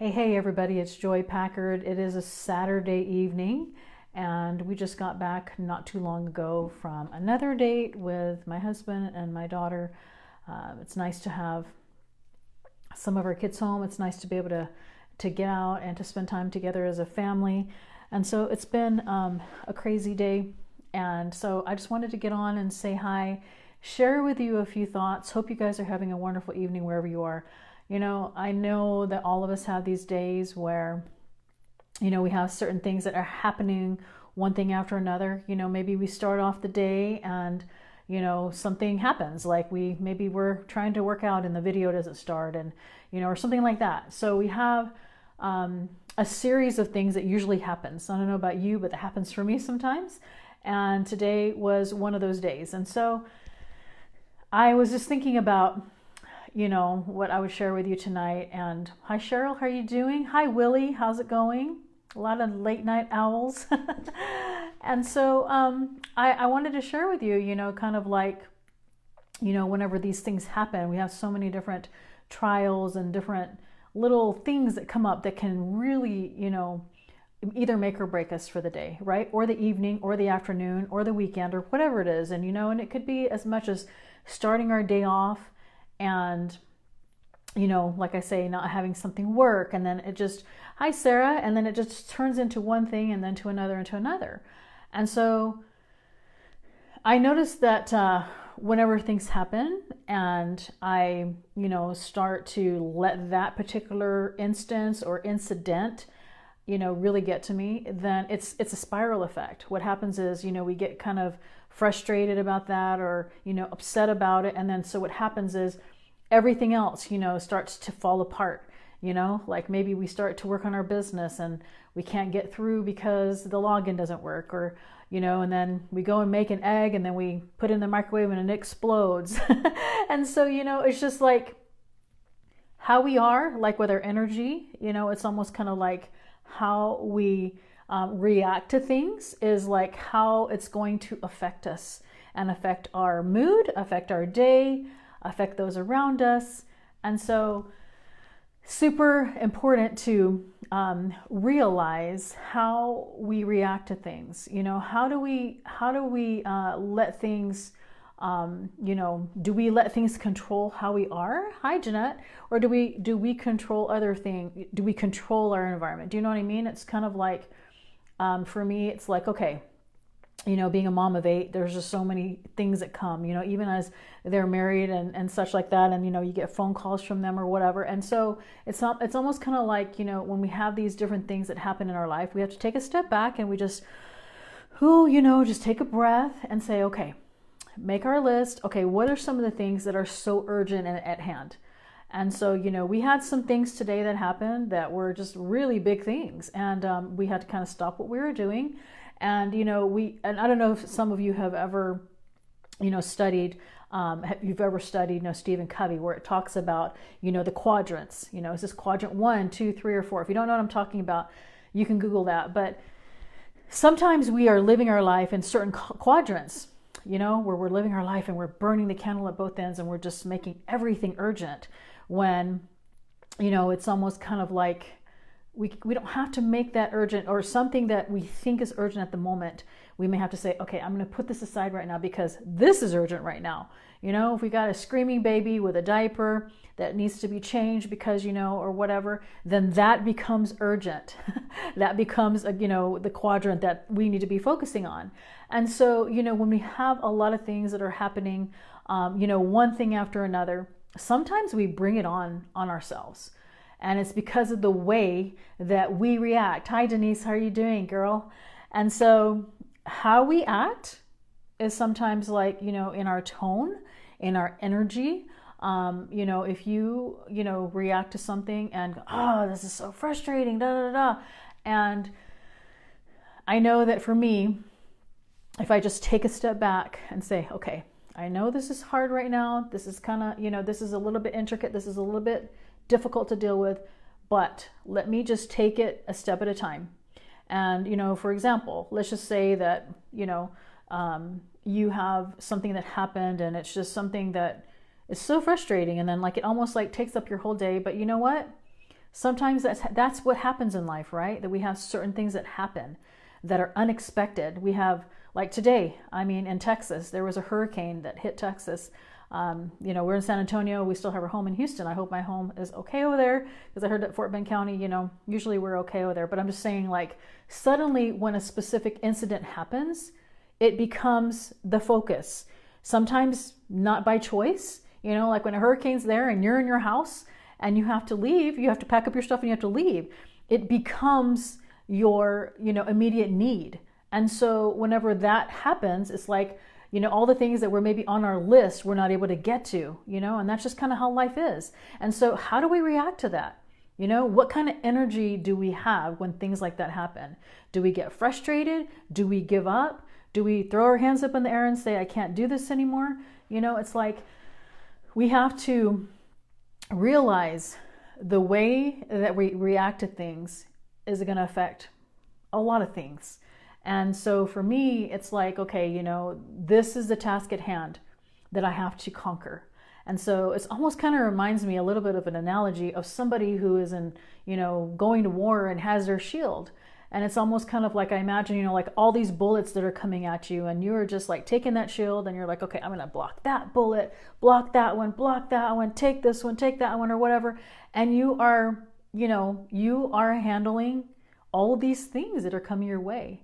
Hey, everybody, it's Joy Packard. It is a Saturday evening, and we just got back not too long ago from another date with my husband and my daughter. It's nice to have some of our kids home. It's nice to be able to get out and to spend time together as a family. And so it's been a crazy day. And so I just wanted to get on and say hi, share with you a few thoughts. Hope you guys are having a wonderful evening wherever you are. I know that all of us have these days where, we have certain things that are happening one thing after another. Maybe we start off the day and, something happens. Like maybe we're trying to work out and the video doesn't start and, or something like that. So we have a series of things that usually happens. I don't know about you, but that happens for me sometimes. And today was one of those days. And so I was just thinking about what I would share with you tonight. And hi, Cheryl, how are you doing? Hi, Willie, how's it going? A lot of late night owls. And so I wanted to share with you, kind of like, whenever these things happen, we have so many different trials and different little things that come up that can really, either make or break us for the day, right? Or the evening or the afternoon or the weekend or whatever it is. And, and it could be as much as starting our day off and, like I say, not having something work, and then it just, hi, Sarah, and then it just turns into one thing and then to another and to another. And so I noticed that whenever things happen and I, start to let that particular instance or incident, really get to me, then it's a spiral effect. What happens is, we get kind of frustrated about that or, upset about it. And then so what happens is everything else, starts to fall apart. Like maybe we start to work on our business and we can't get through because the login doesn't work, or, and then we go and make an egg and then we put it in the microwave and it explodes. And so, it's just like how we are, like with our energy, it's almost kind of like how we react to things is like how it's going to affect us and affect our mood, affect our day, affect those around us. And so super important to realize how we react to things. How do we let things, do we let things control how we are? Hi, Jeanette. Or do we control other things? Do we control our environment? Do you know what I mean? It's kind of like, for me, it's like, okay, being a mom of 8, there's just so many things that come, even as they're married and such like that. And, you get phone calls from them or whatever. And so it's almost kind of like, when we have these different things that happen in our life, we have to take a step back and we just, just take a breath and say, okay, make our list. Okay, what are some of the things that are so urgent and at hand? And so, we had some things today that happened that were just really big things. And we had to kind of stop what we were doing. And, and I don't know if some of you have ever, studied, you've ever studied, Stephen Covey, where it talks about, the quadrants, is this quadrant 1, 2, 3, or 4? If you don't know what I'm talking about, you can Google that. But sometimes we are living our life in certain quadrants, where we're living our life and we're burning the candle at both ends and we're just making everything urgent when, it's almost kind of like, we don't have to make that urgent, or something that we think is urgent at the moment. We may have to say, okay, I'm going to put this aside right now because this is urgent right now. If we got a screaming baby with a diaper that needs to be changed because, or whatever, then that becomes urgent. That becomes, the quadrant that we need to be focusing on. And so, when we have a lot of things that are happening, one thing after another, sometimes we bring it on ourselves. And it's because of the way that we react. Hi, Denise, how are you doing, girl? And so how we act is sometimes like, in our tone, in our energy. If you, react to something and go, oh, this is so frustrating, da, da, da. And I know that for me, if I just take a step back and say, okay, I know this is hard right now. This is kind of, this is a little bit intricate. This is a little bit difficult to deal with, but let me just take it a step at a time. And, for example, let's just say that, you have something that happened and it's just something that is so frustrating. And then like, it almost like takes up your whole day, but you know what? Sometimes that's what happens in life, right? That we have certain things that happen that are unexpected. We have, like today, I mean, in Texas, there was a hurricane that hit Texas. We're in San Antonio. We still have our home in Houston. I hope my home is okay over there, because I heard that Fort Bend County, usually we're okay over there. But I'm just saying, like, suddenly when a specific incident happens, it becomes the focus. Sometimes not by choice, like when a hurricane's there and you're in your house and you have to leave, you have to pack up your stuff and you have to leave. It becomes your, immediate need. And so whenever that happens, it's like, all the things that were maybe on our list we're not able to get to, and that's just kind of how life is. And so how do we react to that? What kind of energy do we have when things like that happen? Do we get frustrated? Do we give up? Do we throw our hands up in the air and say, I can't do this anymore? It's like we have to realize the way that we react to things is going to affect a lot of things. And so for me, it's like, okay, this is the task at hand that I have to conquer. And so it's almost kind of reminds me a little bit of an analogy of somebody who is going to war and has their shield. And it's almost kind of like, I imagine, like all these bullets that are coming at you, and you're just like taking that shield and you're like, okay, I'm going to block that bullet, block that one, take this one, take that one, or whatever. And you are handling all of these things that are coming your way.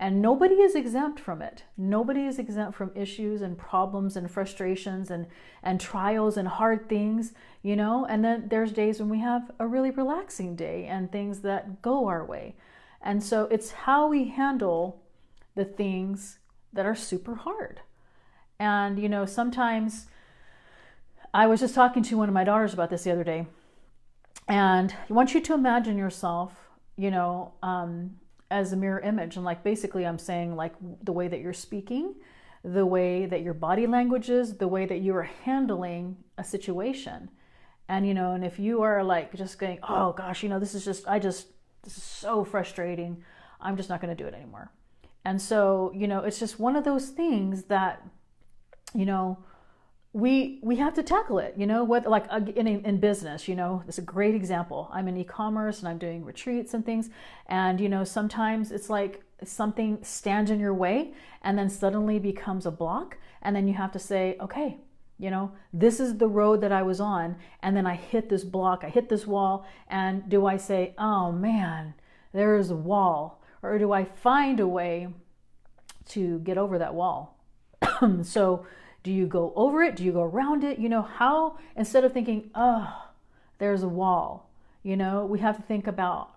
And nobody is exempt from it. Nobody is exempt from issues and problems and frustrations and trials and hard things, And then there's days when we have a really relaxing day and things that go our way. And so it's how we handle the things that are super hard. And, sometimes I was just talking to one of my daughters about this the other day. And I want you to imagine yourself, as a mirror image. And like, basically I'm saying, like, the way that you're speaking, the way that your body language is, the way that you are handling a situation. And, and if you are like just going, oh gosh, this is so frustrating, I'm just not going to do it anymore. And so, it's just one of those things that, we have to tackle it, what, like in business, it's a great example. I'm in e-commerce and I'm doing retreats and things. And, sometimes it's like something stands in your way and then suddenly becomes a block. And then you have to say, okay, this is the road that I was on. And then I hit this block, I hit this wall. And do I say, oh man, there is a wall? Or do I find a way to get over that wall? So do you go over it? Do you go around it? How, instead of thinking, oh, there's a wall, we have to think about,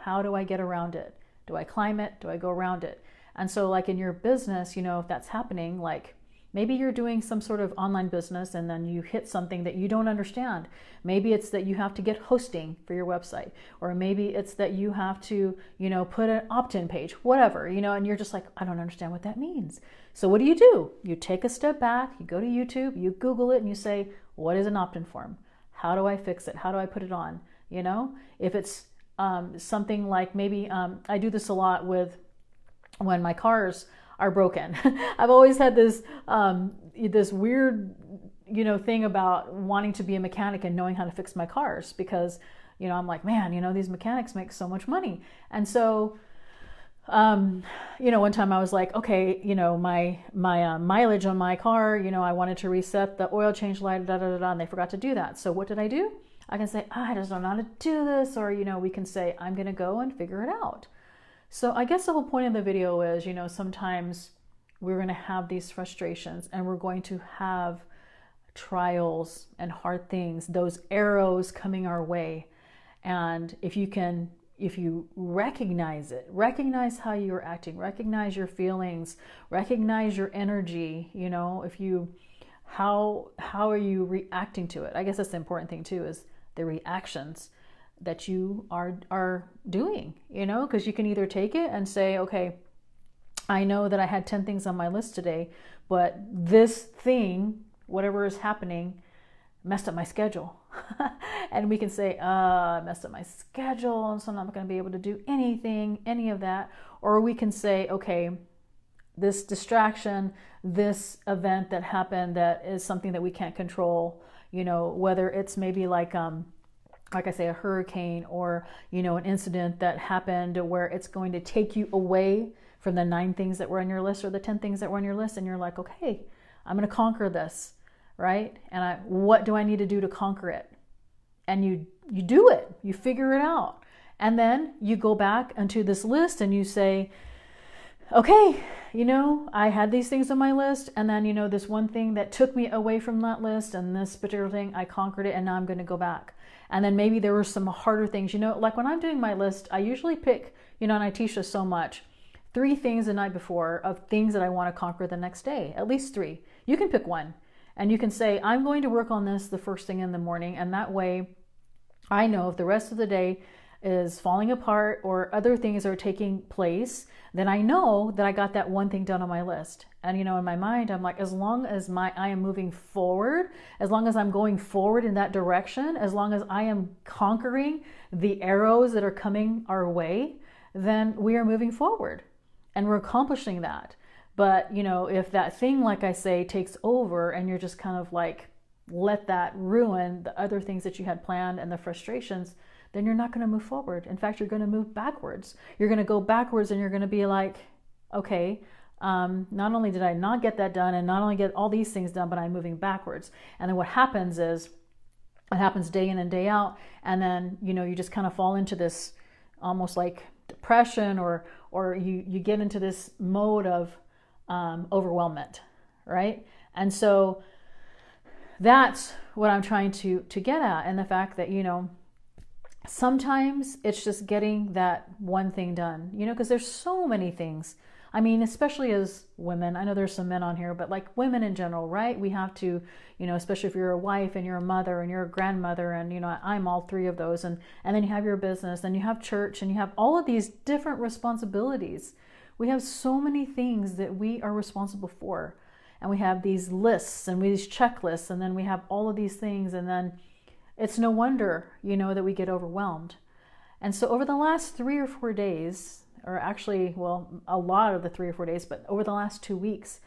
how do I get around it? Do I climb it? Do I go around it? And so like in your business, if that's happening, like maybe you're doing some sort of online business and then you hit something that you don't understand. Maybe it's that you have to get hosting for your website, or maybe it's that you have to, put an opt-in page, whatever, and you're just like, I don't understand what that means. So what do? You take a step back, you go to YouTube, you Google it, and you say, what is an opt-in form? How do I fix it? How do I put it on? If it's something like maybe I do this a lot with when my cars are broken. I've always had this this weird thing about wanting to be a mechanic and knowing how to fix my cars, because I'm like, man, these mechanics make so much money. And so one time I was like, okay, my mileage on my car, I wanted to reset the oil change light, and they forgot to do that. So what did I do? I can say, I just don't know how to do this, or we can say, I'm going to go and figure it out. So I guess the whole point of the video is, sometimes we're going to have these frustrations and we're going to have trials and hard things, those arrows coming our way. And if you recognize it, recognize how you're acting, recognize your feelings, recognize your energy, how are you reacting to it? I guess that's the important thing too, is the reactions that you are doing, because you can either take it and say, okay, I know that I had 10 things on my list today, but this thing, whatever is happening, messed up my schedule. And we can say, I messed up my schedule, and so I'm not going to be able to do any of that. Or we can say, okay, this distraction, this event that happened that is something that we can't control, whether it's maybe like like I say, a hurricane or, an incident that happened where it's going to take you away from the 9 things that were on your list or the 10 things that were on your list. And you're like, okay, I'm going to conquer this, right? And what do I need to do to conquer it? And you do it, you figure it out. And then you go back into this list and you say, okay, I had these things on my list, and then, this one thing that took me away from that list, and this particular thing, I conquered it, and now I'm going to go back. And then maybe there were some harder things, like when I'm doing my list, I usually pick, and I teach this so much, 3 things the night before of things that I want to conquer the next day, at least 3. You can pick one, and you can say, I'm going to work on this the first thing in the morning, and that way I know if the rest of the day is falling apart or other things are taking place, then I know that I got that one thing done on my list. And in my mind, I'm like, as long as I am moving forward, as long as I'm going forward in that direction, as long as I am conquering the arrows that are coming our way, then we are moving forward and we're accomplishing that. But if that thing, like I say, takes over and you're just kind of like, let that ruin the other things that you had planned and the frustrations, then you're not going to move forward. In fact, you're going to move backwards. You're going to go backwards and you're going to be like, okay, not only did I not get that done and not only get all these things done, but I'm moving backwards. And then what happens is, it happens day in and day out. And then, you just kind of fall into this almost like depression or you get into this mode of overwhelmment, right? And so that's what I'm trying to get at. And the fact that, sometimes it's just getting that one thing done, because there's so many things. I mean, especially as women, I know there's some men on here, but like women in general, right? We have to, especially if you're a wife and you're a mother and you're a grandmother and, I'm all 3 of those. And then you have your business, then you have church and you have all of these different responsibilities. We have so many things that we are responsible for. And we have these lists and these checklists, and then we have all of these things. And then it's no wonder, that we get overwhelmed. And so over the last 3 or 4 days, or actually, well, a lot of the 3 or 4 days, but over the last 2 weeks,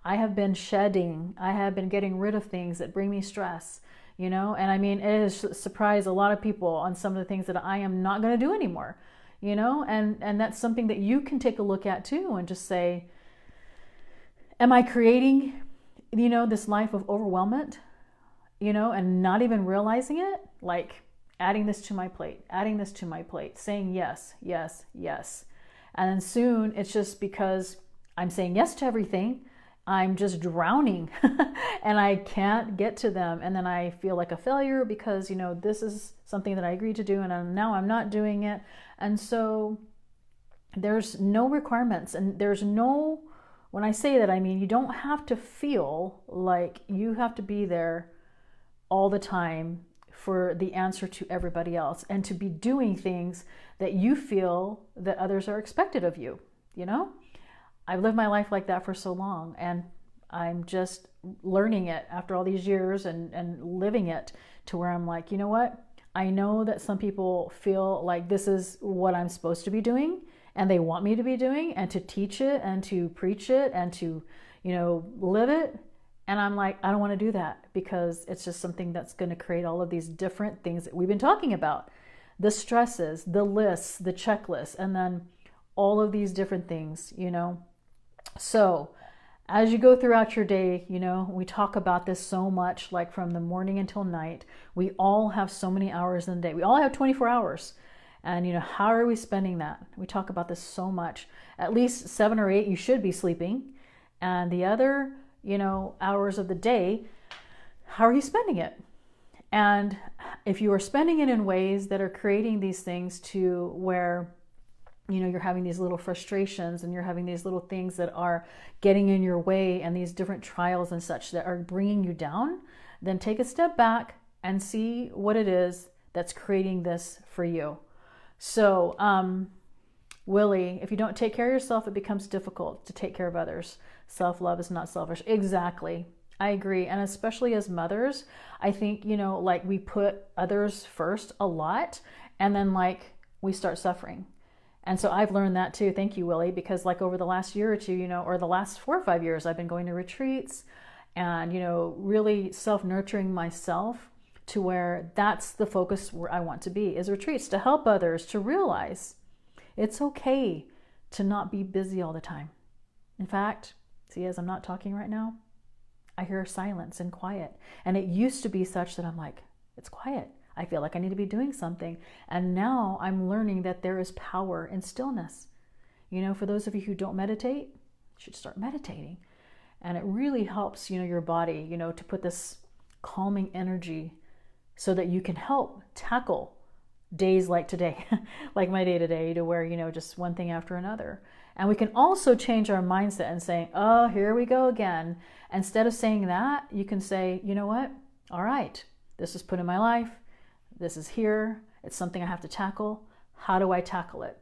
I have been shedding. I have been getting rid of things that bring me stress, and I mean, it has surprised a lot of people on some of the things that I am not going to do anymore, and that's something that you can take a look at too and just say, am I creating, this life of overwhelmment? And not even realizing it, like adding this to my plate, saying yes, yes, yes. And then soon it's just because I'm saying yes to everything, I'm just drowning and I can't get to them. And then I feel like a failure because, this is something that I agreed to do and now I'm not doing it. And so there's no requirements and there's no, when I say that, I mean, you don't have to feel like you have to be there all the time for the answer to everybody else and to be doing things that you feel that others are expected of you. I've lived my life like that for so long and I'm just learning it after all these years and living it to where I'm like, you know what? I know that some people feel like this is what I'm supposed to be doing and they want me to be doing and to teach it and to preach it and to, live it. And I'm like, I don't want to do that because it's just something that's going to create all of these different things that we've been talking about. The stresses, the lists, the checklists, and then all of these different things, So as you go throughout your day, we talk about this so much, like from the morning until night. We all have so many hours in the day. We all have 24 hours. And, how are we spending that? We talk about this so much. At least 7 or 8, you should be sleeping. And the other hours of the day, how are you spending it? And if you are spending it in ways that are creating these things to where, you're having these little frustrations and you're having these little things that are getting in your way and these different trials and such that are bringing you down, then take a step back and see what it is that's creating this for you. So, Willie, if you don't take care of yourself, it becomes difficult to take care of others. Self-love is not selfish. Exactly. I agree. And especially as mothers, I think, like we put others first a lot and then like we start suffering. And so I've learned that too. Thank you, Willie, because like over the last year or two, or the last 4 or 5 years, I've been going to retreats and, really self-nurturing myself to where that's the focus where I want to be, is retreats, to help others to realize it's okay to not be busy all the time. In fact, see, as I'm not talking right now, I hear silence and quiet. And it used to be such that I'm like, it's quiet. I feel like I need to be doing something. And now I'm learning that there is power in stillness. You know, for those of you who don't meditate, you should start meditating. And it really helps, you know, your body, you know, to put this calming energy so that you can help tackle days like today, like my day today, to where, you know, just one thing after another. And we can also change our mindset and say, oh, here we go again. Instead of saying that, you can say, you know what? All right, this is put in my life. This is here. It's something I have to tackle. How do I tackle it?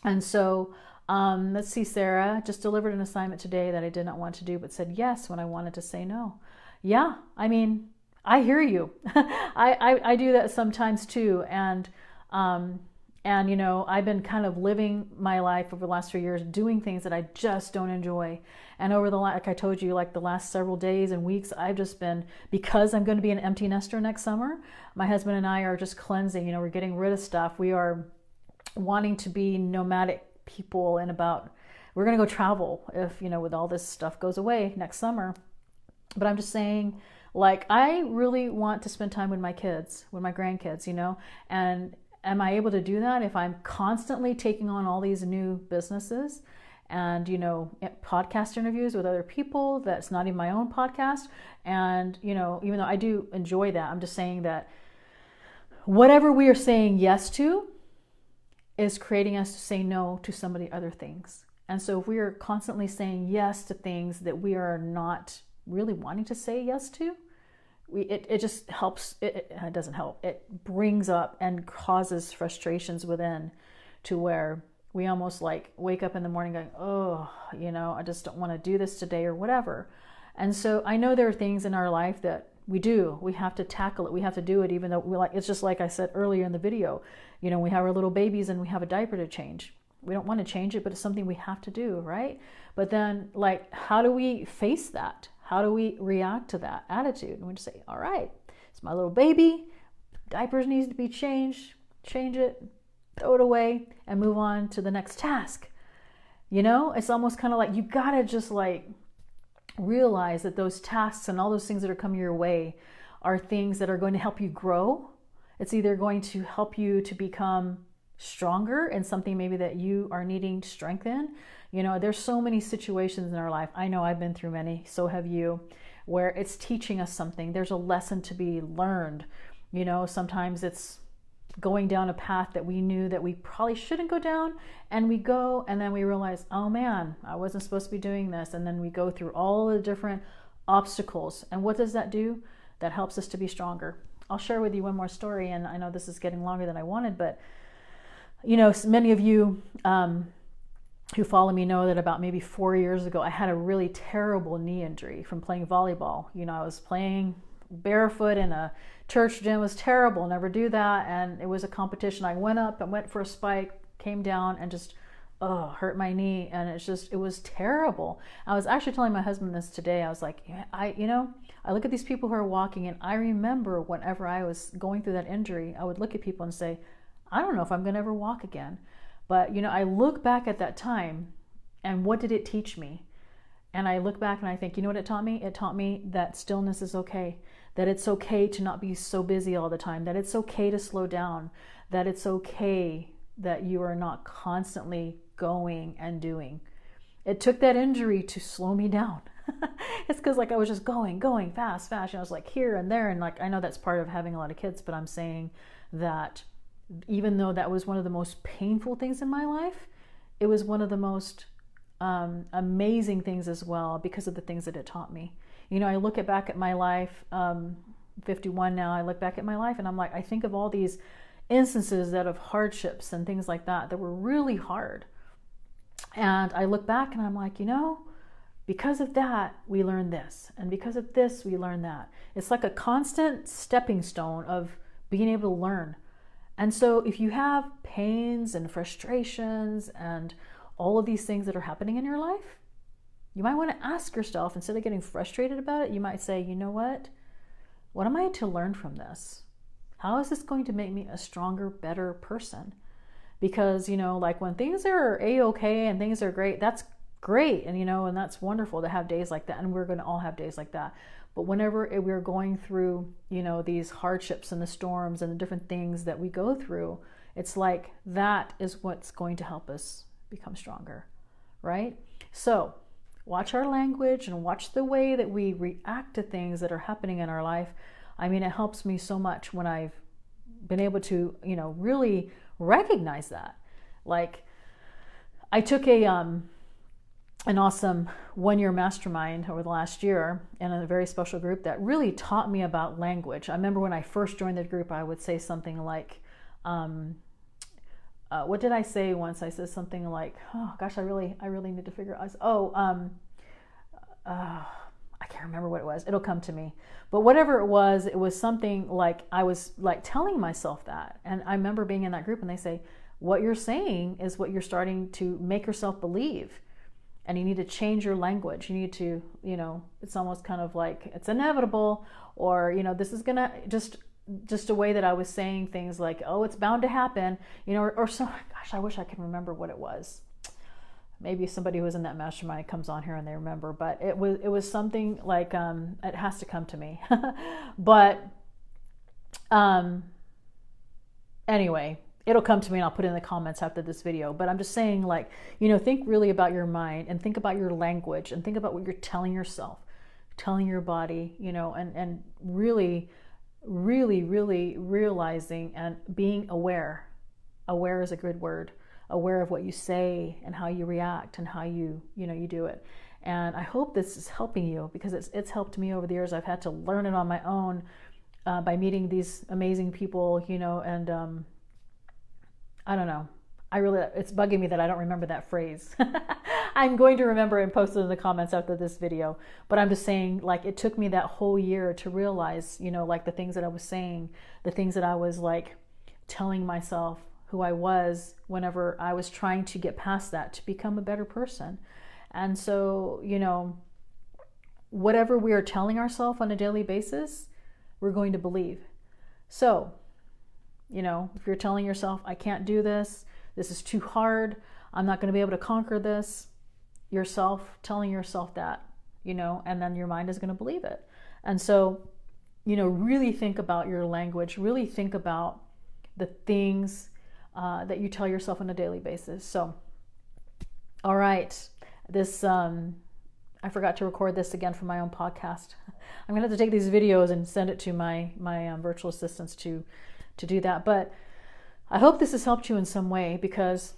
And so, let's see, Sarah just delivered an assignment today that I did not want to do, but said yes when I wanted to say no. Yeah, I mean, I hear you. I do that sometimes too. And you know, I've been kind of living my life over the last 3 years, doing things that I just don't enjoy. And over like I told you, like the last several days and weeks, I've just been, because I'm going to be an empty nester next summer, my husband and I are just cleansing, you know, we're getting rid of stuff. We are wanting to be nomadic people, and we're going to go travel if, you know, with all this stuff goes away next summer. But I'm just saying, like, I really want to spend time with my kids, with my grandkids, you know, and am I able to do that if I'm constantly taking on all these new businesses and, you know, podcast interviews with other people that's not even my own podcast? And, you know, even though I do enjoy that, I'm just saying that whatever we are saying yes to is creating us to say no to some of the other things. And so if we are constantly saying yes to things that we are not really wanting to say yes to, it just helps. It doesn't help. It brings up and causes frustrations within, to where we almost like wake up in the morning going, oh, you know, I just don't want to do this today or whatever. And so I know there are things in our life that we have to tackle it. We have to do it, even though it's just like I said earlier in the video, you know, we have our little babies and we have a diaper to change. We don't want to change it, but it's something we have to do, right? But then, like, how do we face that? How do we react to that attitude? And we just say, all right, it's my little baby, diapers needs to be changed, change it, throw it away, and move on to the next task. You know, it's almost kind of like you gotta just like realize that those tasks and all those things that are coming your way are things that are going to help you grow. It's either going to help you to become stronger in something maybe that you are needing strength in. You know, there's so many situations in our life. I know I've been through many, so have you, where it's teaching us something. There's a lesson to be learned. You know, sometimes it's going down a path that we knew that we probably shouldn't go down, and we go, and then we realize, oh man, I wasn't supposed to be doing this. And then we go through all the different obstacles. And what does that do? That helps us to be stronger. I'll share with you one more story, and I know this is getting longer than I wanted, but you know, many of you who follow me know that about maybe 4 years ago, I had a really terrible knee injury from playing volleyball. You know, I was playing barefoot in a church gym. It was terrible. Never do that. And it was a competition. I went up and went for a spike, came down, and just hurt my knee. And it was terrible. I was actually telling my husband this today. I was like, I look at these people who are walking, and I remember whenever I was going through that injury, I would look at people and say, I don't know if I'm going to ever walk again. But, you know, I look back at that time, and what did it teach me? And I look back and I think, you know what it taught me? It taught me that stillness is okay, that it's okay to not be so busy all the time, that it's okay to slow down, that it's okay that you are not constantly going and doing. It took that injury to slow me down. It's because like I was just going fast. And I was like here and there. And like, I know that's part of having a lot of kids, but I'm saying that even though that was one of the most painful things in my life, it was one of the most amazing things as well, because of the things that it taught me. You know, I look back at my life, 51 now, I look back at my life and I'm like, I think of all these instances that of hardships and things like that were really hard. And I look back and I'm like, you know, because of that, we learned this. And because of this, we learned that. It's like a constant stepping stone of being able to learn. And so if you have pains and frustrations and all of these things that are happening in your life, you might want to ask yourself, instead of getting frustrated about it, you might say, you know what? What am I to learn from this? How is this going to make me a stronger, better person? Because, like when things are a-okay and things are great, that's great. And, and that's wonderful to have days like that. And we're going to all have days like that. But whenever we're going through, these hardships and the storms and the different things that we go through, it's like that is what's going to help us become stronger, right? So watch our language and watch the way that we react to things that are happening in our life. I mean, it helps me so much when I've been able to, really recognize that. Like, I took an awesome one-year mastermind over the last year in a very special group that really taught me about language. I remember when I first joined the group, I would say something like, what did I say once? I said something like, oh gosh, I really need to figure out. I can't remember what it was. It'll come to me. But whatever it was something like I was like telling myself that. And I remember being in that group and they say, what you're saying is what you're starting to make yourself believe. And you need to change your language. You need to, it's almost kind of like it's inevitable, or, this is gonna just a way that I was saying things like, oh, it's bound to happen, or so, gosh, I wish I could remember what it was. Maybe somebody who was in that mastermind comes on here and they remember, but it was something like, it has to come to me. But anyway, it'll come to me and I'll put it in the comments after this video. But I'm just saying, like, think really about your mind and think about your language and think about what you're telling yourself, telling your body, and really, really, really realizing and being aware. Aware is a good word. Aware of what you say and how you react and how you do it. And I hope this is helping you, because it's helped me over the years. I've had to learn it on my own by meeting these amazing people, and I don't know. It's bugging me that I don't remember that phrase. I'm going to remember and post it in the comments after this video. But I'm just saying, like, it took me that whole year to realize, like the things that I was saying, the things that I was like telling myself who I was whenever I was trying to get past that to become a better person. And so, whatever we are telling ourselves on a daily basis, we're going to believe. So, if you're telling yourself, I can't do this, this is too hard, I'm not going to be able to conquer this, telling yourself that, and then your mind is going to believe it. And so, really think about your language, really think about the things that you tell yourself on a daily basis. So, all right, this, I forgot to record this again for my own podcast. I'm gonna have to take these videos and send it to my virtual assistants to do that. But I hope this has helped you in some way, because,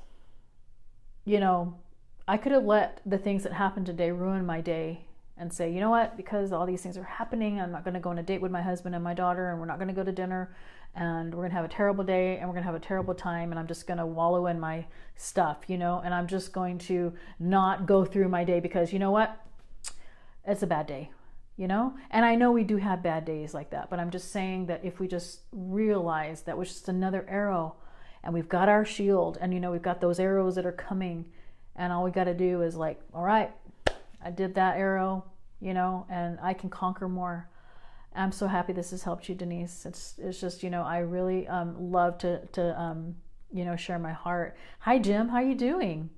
I could have let the things that happened today ruin my day and say, you know what, because all these things are happening, I'm not going to go on a date with my husband and my daughter, and we're not going to go to dinner, and we're going to have a terrible day, and we're going to have a terrible time, and I'm just going to wallow in my stuff, and I'm just going to not go through my day because, you know what, it's a bad day, and I know we do have bad days like that, but I'm just saying that if we just realize that was just another arrow, and we've got our shield, and we've got those arrows that are coming, and all we got to do is like, all right, I did that arrow, and I can conquer more. I'm so happy this has helped you, Denise. It's just, I really love to share my heart. Hi, Jim, how you doing?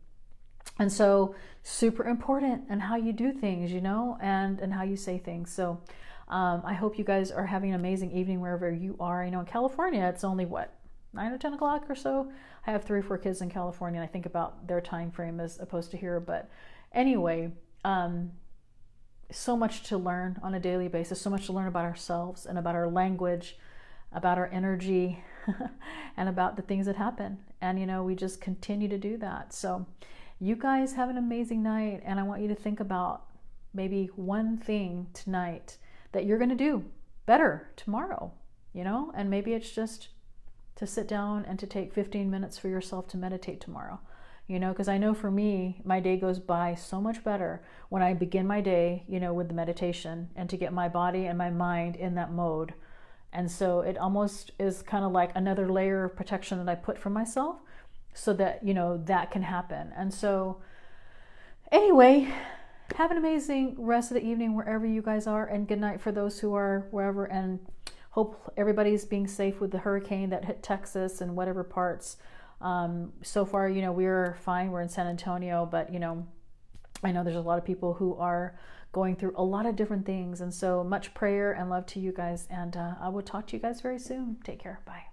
And so super important, and how you do things, and how you say things. So I hope you guys are having an amazing evening wherever you are. In California, it's only 9 or 10 o'clock or so. I have 3 or 4 kids in California, and I think about their time frame as opposed to here. But anyway, so much to learn on a daily basis, so much to learn about ourselves and about our language, about our energy, and about the things that happen. And, we just continue to do that. So you guys have an amazing night. And I want you to think about maybe one thing tonight that you're going to do better tomorrow, and maybe it's just to sit down and to take 15 minutes for yourself to meditate tomorrow. Because I know for me, my day goes by so much better when I begin my day, with the meditation, and to get my body and my mind in that mode. And so it almost is kind of like another layer of protection that I put for myself so that, that can happen. And so anyway, have an amazing rest of the evening wherever you guys are, and good night for those who are wherever, and hope everybody's being safe with the hurricane that hit Texas and whatever parts. So far, we're fine. We're in San Antonio, but, I know there's a lot of people who are going through a lot of different things. And so much prayer and love to you guys. And I will talk to you guys very soon. Take care. Bye.